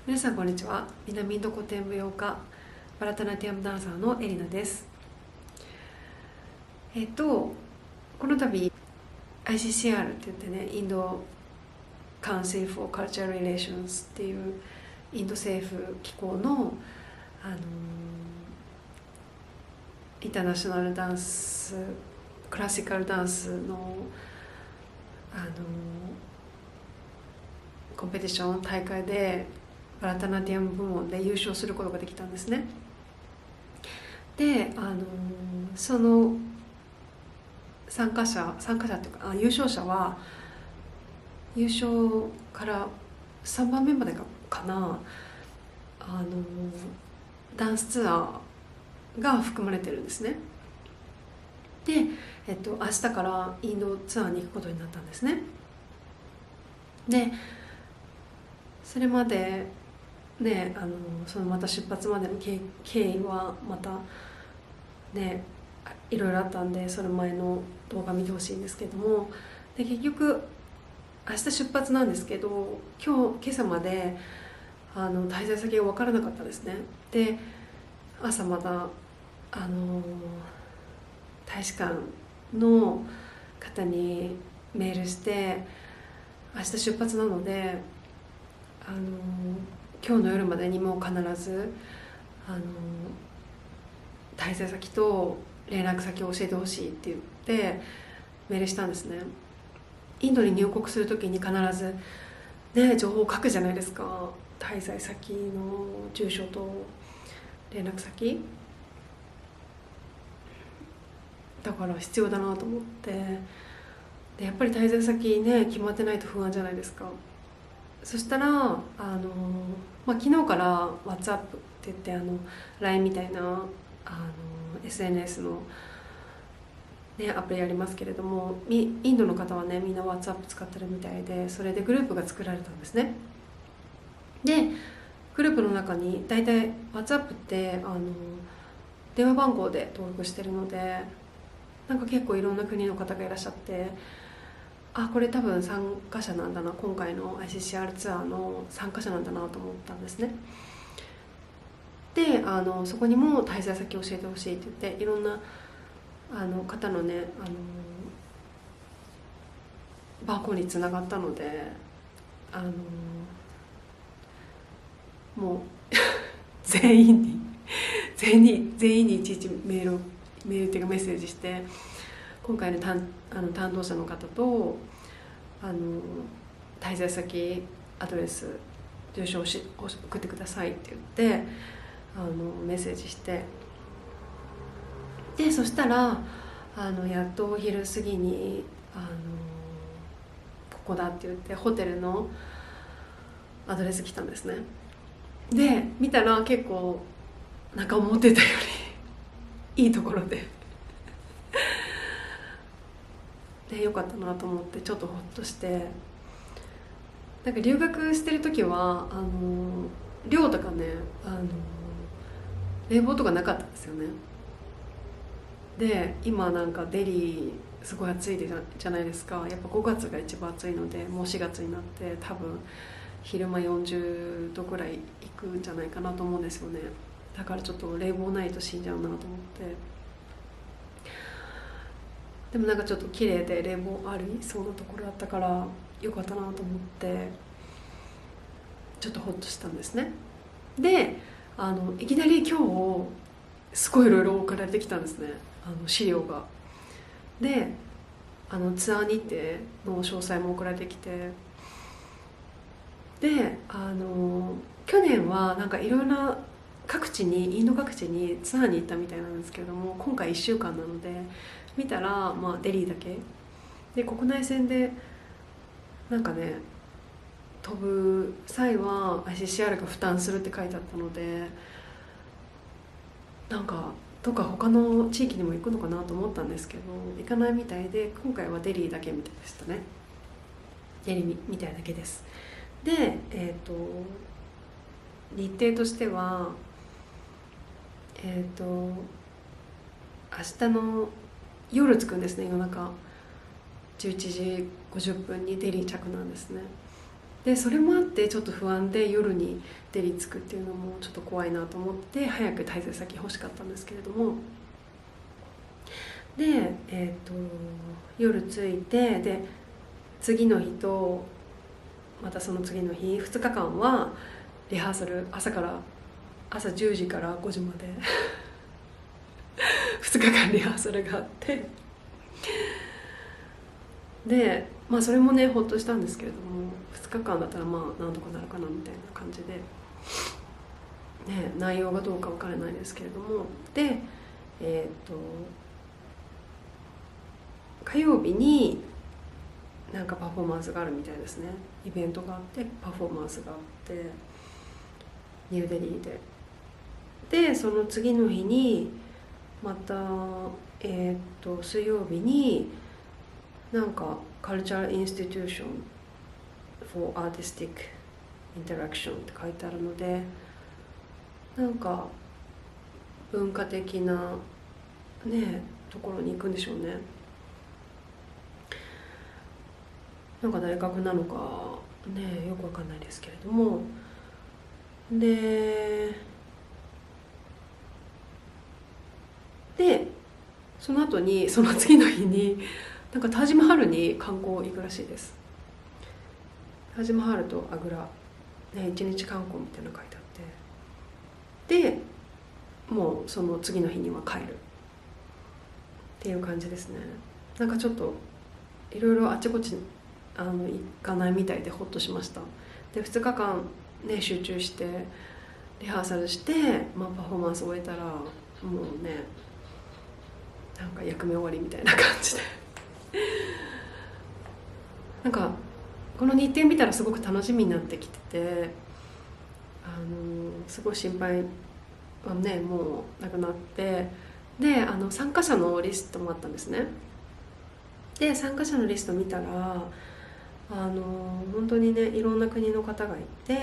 皆さんこんにちは。南インド古典舞踊家バラタナティアムダンサーのエリナです。この度 ICCR って言ってね、インドカウンシル・フォー・カルチャー・リレーションズっていうインド政府機構の、インターナショナルダンスクラシカルダンスの、コンペティション大会でバラタナティアム部門で優勝することができたんですね。で、その参加者っていうか優勝者は優勝から3番目までかな、ダンスツアーが含まれてるんですね。で、明日からインドツアーに行くことになったんですね。でそれまでね、そのまた出発までの経緯はまたねいろいろあったんで、その前の動画見てほしいんですけども、で結局明日出発なんですけど、今朝まで滞在先が分からなかったですね。で朝また大使館の方にメールして、明日出発なので今日の夜までにも必ず滞在先と連絡先を教えてほしいって言ってメールしたんですね。インドに入国する時に必ずね情報を書くじゃないですか。滞在先の住所と連絡先だから必要だなと思って、でやっぱり滞在先ね決まってないと不安じゃないですか。そしたら昨日から WhatsApp って言ってLINE みたいなSNS の、ね、アプリありますけれども、インドの方はねみんな WhatsApp 使ってるみたいで、それでグループが作られたんですね。でグループの中に大体 WhatsApp って電話番号で登録してるので、なんか結構いろんな国の方がいらっしゃって、これ多分参加者なんだな、今回の ICCR ツアーの参加者なんだなと思ったんですね。でそこにも滞在先教えてほしいって言って、いろんな方のね番号につながったので、もう全員にいちいちメールっていうかメッセージして、今回の担当者の方と滞在先アドレス住所を送ってくださいって言ってメッセージして、でそしたらやっとお昼過ぎにここだって言ってホテルのアドレス来たんですね。で見たら結構なんか思ってたよりいいところでよかったなと思って、ちょっとホッとして。なんか留学してる時は寮とかね冷房とかなかったんですよね。で今なんかデリーすごい暑いじゃないですか。やっぱ5月が一番暑いので、もう4月になって多分昼間40度ぐらいいくんじゃないかなと思うんですよね。だからちょっと冷房ないと死んじゃうなと思って、でもなんかちょっと綺麗で冷房ありそうなところだったからよかったなと思って、ちょっとホッとしたんですね。でいきなり今日すごいいろいろ送られてきたんですね、資料が。でツアー日程の詳細も送られてきて、で去年はなんかいろいろなインド各地にツアーに行ったみたいなんですけれども、今回1週間なので見たら、デリーだけで、国内線でなんかね飛ぶ際は ICCR が負担するって書いてあったので、なんかどっか他の地域にも行くのかなと思ったんですけど、行かないみたいで、今回はデリーだけみたいでしたね。デリーみたいだけです。で日程としては明日の夜着くんですね。夜中11時50分にデリー着なんですね。でそれもあってちょっと不安で夜にデリ着くっていうのもちょっと怖いなと思って早く滞在先欲しかったんですけれども、で、夜着いて、で次の日とまたその次の日2日間はリハーサル朝10時から5時まで2日間リハーサルがあって、でまあそれもねほっとしたんですけれども、2日間だったらまあなんとかなるかなみたいな感じで、ね、内容がどうか分からないですけれども、で火曜日になんかパフォーマンスがあるみたいですね。イベントがあってパフォーマンスがあってニューデリーで、でその次の日にまた水曜日になんかカルチャーインスティテューション for Artistic Interaction って書いてあるので、なんか文化的なねところに行くんでしょうね。なんか大学なのかねよくわかんないですけれども、でその後にその次の日になんかタージマハルに観光行くらしいです。タージマハルとアグラ、ね、一日観光みたいなの書いてあって、でもうその次の日には帰るっていう感じですね。なんかちょっといろいろあちこち行かないみたいでホッとしました。で2日間ね集中してリハーサルして、まあ、パフォーマンスを終えたらもうねなんか役目終わりみたいな感じでなんかこの日程見たらすごく楽しみになってきてて、すごい心配はねもうなくなって、で参加者のリストもあったんですね。で参加者のリスト見たら本当にねいろんな国の方がいて、あ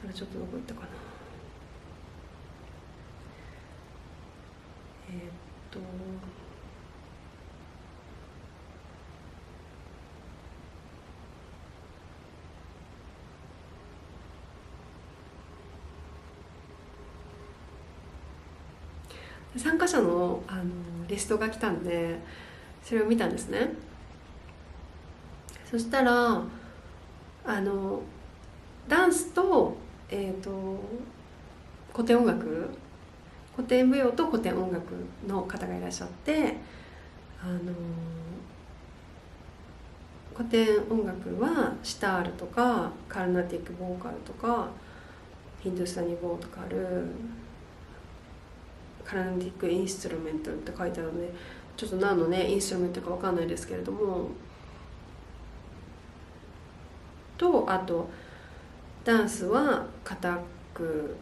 れちょっとどこ行ったかな、参加者のリストが来たんでそれを見たんですね。そしたらダンスと、古典音楽、古典舞踊と古典音楽の方がいらっしゃって、古典音楽はシタールとかカルナティックボーカルとかヒンドゥスタニーボーカル、カルナティックインストゥルメントって書いてあるのでちょっと何のねインストゥルメントか分かんないですけれども、とあとダンスはカタック、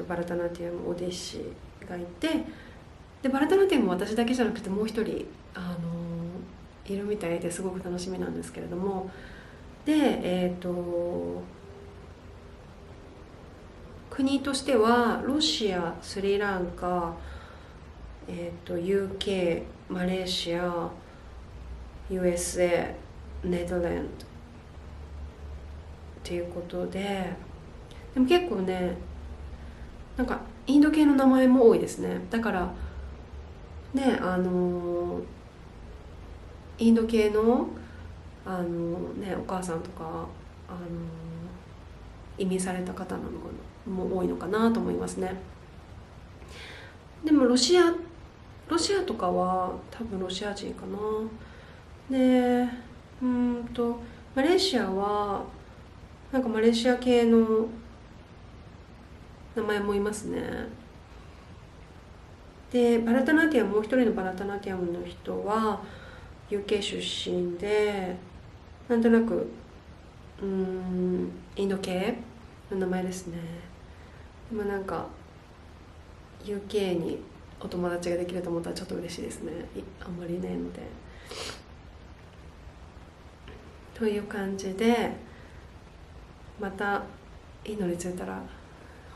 バラタナティアムオディッシーがいて、でバラタナティアムも私だけじゃなくてもう一人いるみたいですごく楽しみなんですけれども、で国としてはロシア、スリランカ、UK、マレーシア、USA、ネダーランドっていうことで、でも結構ねなんかインド系の名前も多いですね。だからねインド系のねお母さんとか移民された方なのかなも多いのかなと思いますね。でもロシアとかは多分ロシア人かな。でマレーシアはなんかマレーシア系の名前もいますね。でバラタナティアム、もう一人のバラタナティアムの人は UK 出身でなんとなくインド系の名前ですね。でもなんか UK にお友達ができると思ったらちょっと嬉しいですね。あんまりいないので。という感じでまたいいのに着いたら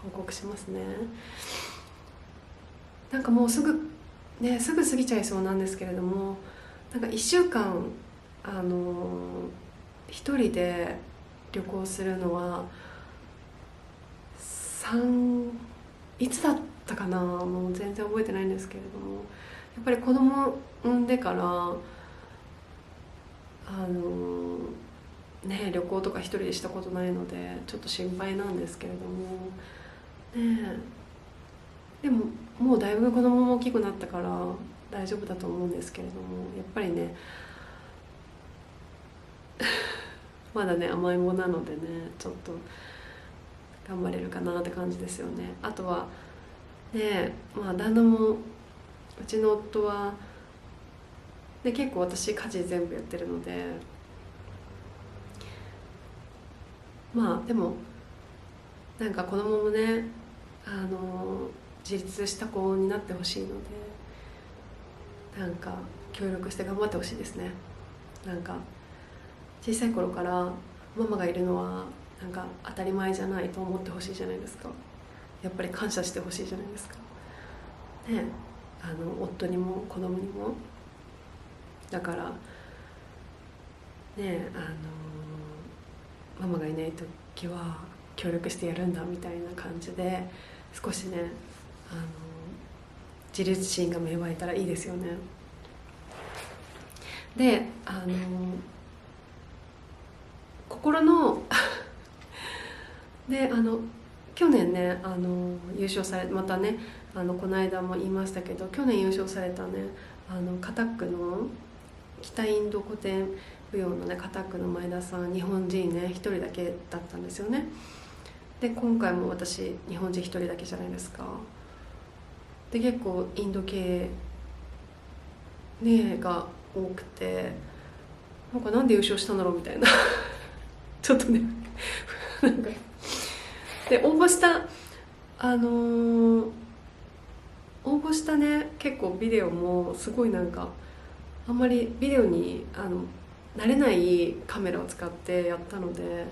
報告しますね。なんかもうすぐ過ぎちゃいそうなんですけれども、なんか1週間一人で旅行するのはいつだったかな、もう全然覚えてないんですけれども、やっぱり子供産んでから旅行とか一人でしたことないのでちょっと心配なんですけれどもね。でももうだいぶ子供も大きくなったから大丈夫だと思うんですけれども、やっぱりねまだね甘えん坊なのでね、ちょっと頑張れるかなって感じですよね。あとはね、旦那も、うちの夫はで結構私家事全部やってるので、でもなんか子供もね自立した子になってほしいので、なんか協力して頑張ってほしいですね。なんか小さい頃からママがいるのはなんか当たり前じゃないと思ってほしいじゃないですか。やっぱり感謝してほしいじゃないですかね。夫にも子供にも。だからね、ママがいない時は協力してやるんだみたいな感じで、少しね自立心が芽生えたらいいですよね。で心ので去年ね優勝され、またねこの間も言いましたけど、去年優勝されたねカタックの北インド古典舞踊のねカタックの前田さん、日本人ね一人だけだったんですよね。で今回も私日本人一人だけじゃないですか。で結構インド系ねが多くて、なんで優勝したんだろうみたいなちょっとねなんかで応募したね結構ビデオもすごいなんかあんまりビデオに慣れないカメラを使ってやったので、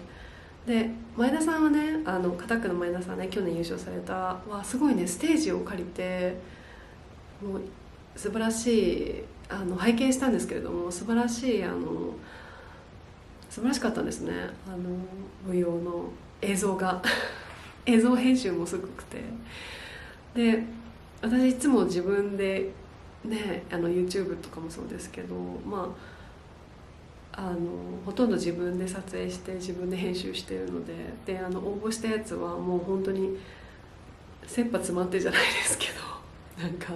前田さんはねカタックの前田さんね、去年優勝されたはすごいねステージを借りて、もう素晴らしい拝見したんですけれども、素晴らしかったんですね。舞踊の映像が映像編集もすごくて、で私いつも自分でねYouTube とかもそうですけど、ほとんど自分で撮影して自分で編集してるので、応募したやつはもう本当に切羽詰まってじゃないですけどなんか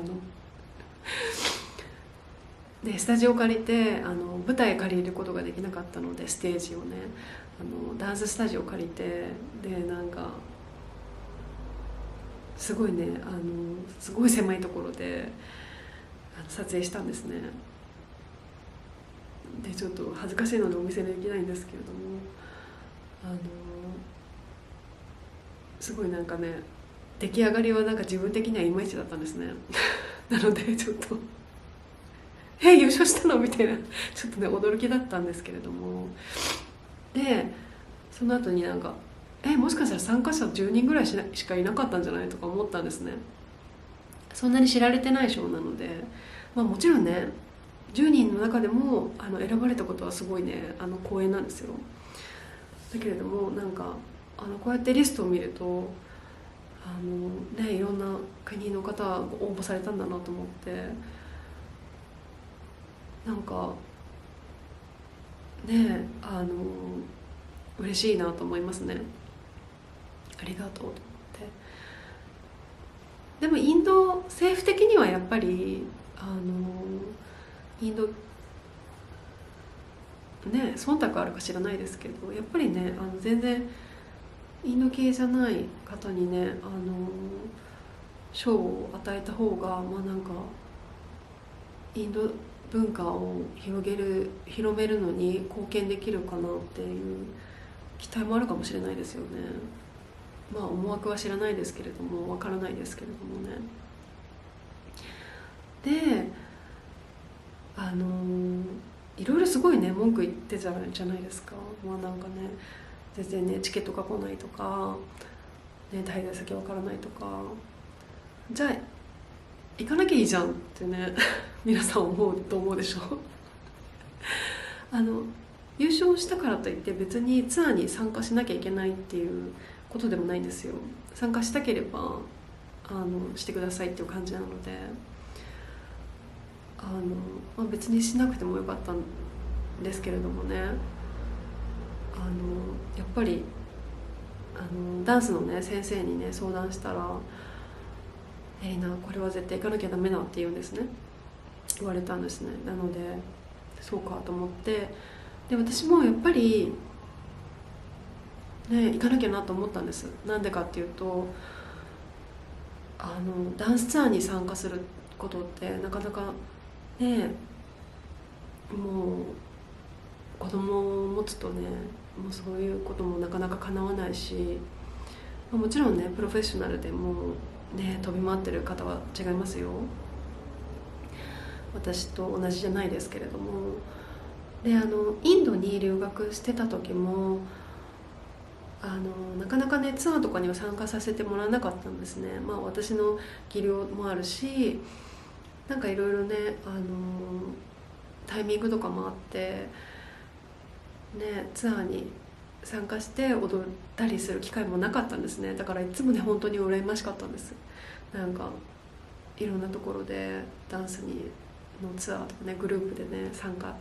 スタジオ借りて舞台借りることができなかったので、ステージをねダンススタジオ借りて、でなんかすごいねすごい狭いところで撮影したんですね。でちょっと恥ずかしいのでお見せできないんですけれども、すごいなんかね出来上がりはなんか自分的にはいまいちだったんですねなのでちょっと優勝したのみたいなちょっとね驚きだったんですけれども、でその後になんかもしかしたら参加者10人ぐらいしかいなかったんじゃないとか思ったんですね。そんなに知られてない賞なので、もちろんね10人の中でも選ばれたことはすごいね光栄なんですよ。だけれどもなんかこうやってリストを見るといろんな国の方が応募されたんだなと思って、なんかね嬉しいなと思いますね。ありがとうと思って。でもインド政府的にはやっぱりインドね忖度あるか知らないですけど、やっぱりね全然インド系じゃない方にね賞を与えた方がなんかインド文化を広めるのに貢献できるかなっていう期待もあるかもしれないですよね。思惑は知らないですけれども、わからないですけれどもね。でいろいろすごいね文句言ってじゃないですか。なんかね全然ねチケットが来ないとか、ね、滞在先わからないとか、じゃあ行かなきゃいいじゃんってね皆さん思うと思うでしょ優勝したからといって別にツアーに参加しなきゃいけないっていうことでもないんですよ。参加したければしてくださいっていう感じなので、別にしなくてもよかったんですけれどもね、やっぱりダンスのね先生にね相談したら「エリナこれは絶対行かなきゃダメだ」って言うんですね。言われたんですね。なのでそうかと思って、で私もやっぱりね行かなきゃなと思ったんです。なんでかっていうとダンスツアーに参加することってなかなかね、もう子供を持つとねもうそういうこともなかなか叶わないし、もちろんねプロフェッショナルでもね飛び回ってる方は違いますよ。私と同じじゃないですけれども。でインドに留学してた時もなかなかねツアーとかには参加させてもらわなかったんですね。私の技量もあるし、なんかいろいろねタイミングとかもあってねツアーに参加して踊ったりする機会もなかったんですね。だからいつもね本当に羨ましかったんです。なんかいろんなところでダンスのツアーとかねグループでね参加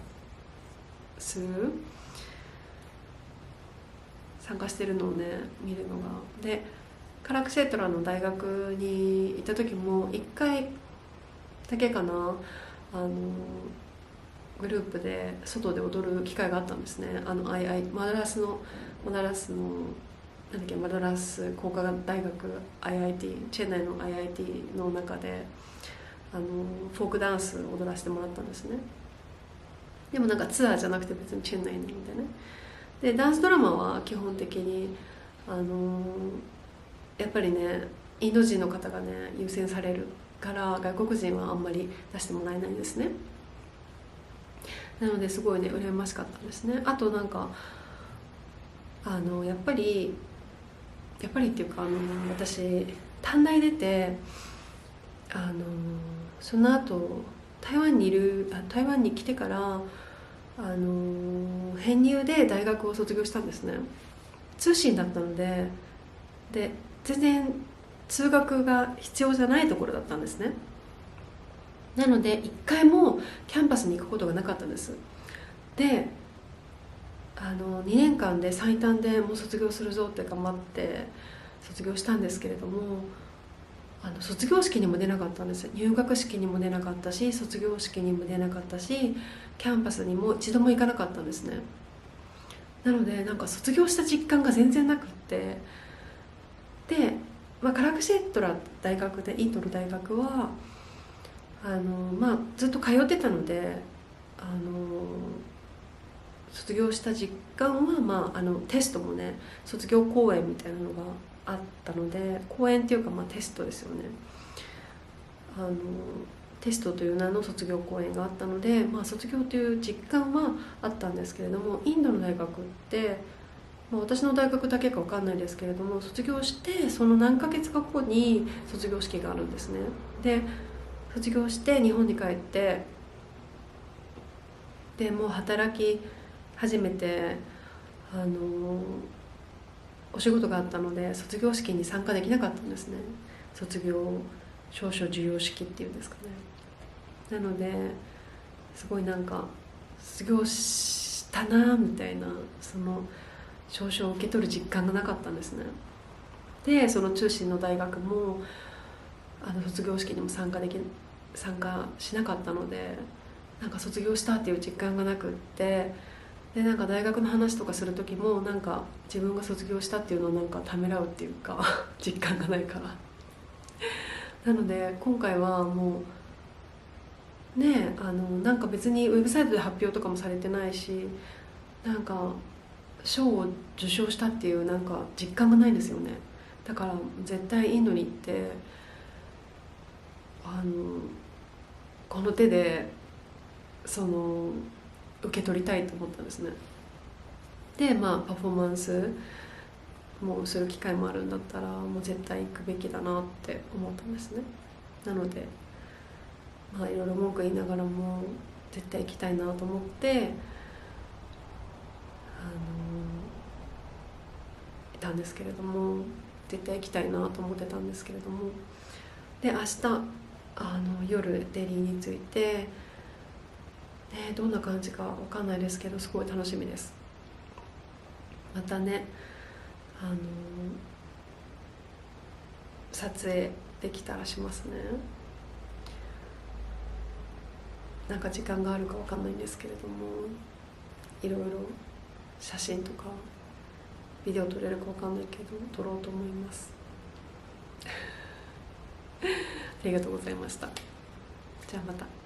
してるのをね見るのが。でカラクシェートラの大学に行った時も1回だけかなグループで外で踊る機会があったんですね。マドラスのなんだっけマドラス工科大学 IIT チェンナイの IIT の中でフォークダンスを踊らせてもらったんですね。でもなんかツアーじゃなくて別にチェンナイなのでね。でダンスドラマは基本的にやっぱりねインド人の方がね優先されるから外国人はあんまり出してもらえないんですね。なのですごいね羨ましかったですね。あとなんかやっぱりっていうか私短大出てその後台湾に来てから編入で大学を卒業したんですね。通信だったので全然通学が必要じゃないところだったんですね。なので一回もキャンパスに行くことがなかったんです。で2年間で最短でもう卒業するぞって頑張って卒業したんですけれども、卒業式にも出なかったんです。入学式にも出なかったし卒業式にも出なかったしキャンパスにも一度も行かなかったんですね。なのでなんか卒業した実感が全然なくって、で、カラクシェットラ大学でインドの大学はずっと通ってたので卒業した実感は、テストもね卒業公演みたいなのがあったので、公演っていうかテストですよね。テストという名の卒業公演があったので、卒業という実感はあったんですけれども、インドの大学って、私の大学だけか分かんないですけれども、卒業してその何ヶ月か後に卒業式があるんですね。で卒業して日本に帰って、でもう働き始めてお仕事があったので卒業式に参加できなかったんですね。卒業証書授与式っていうんですかね。なのですごいなんか卒業したなみたいな、その証書を受け取る実感がなかったんですね。でその中心の大学も卒業式にも参加しなかったので、なんか卒業したっていう実感がなくって、でなんか大学の話とかする時もなんか自分が卒業したっていうのをなんかためらうっていうか実感がないからなので今回はもうねなんか別にウェブサイトで発表とかもされてないし、なんか賞を受賞したっていうなんか実感がないんですよね。だから絶対インドに行ってこの手で受け取りたいと思ったんですね。でパフォーマンスもする機会もあるんだったらもう絶対行くべきだなって思ったんですね。なのでいろいろ文句言いながらも絶対行きたいなと思っていたんですけれども、絶対行きたいなと思ってたんですけれども、で明日夜デリーに着いて、ね、どんな感じかわかんないですけどすごい楽しみです。またね撮影できたらしますね。なんか時間があるかわかんないんですけれども、いろいろ写真とかビデオ撮れるかわかんないけど撮ろうと思いますありがとうございました。じゃあまた。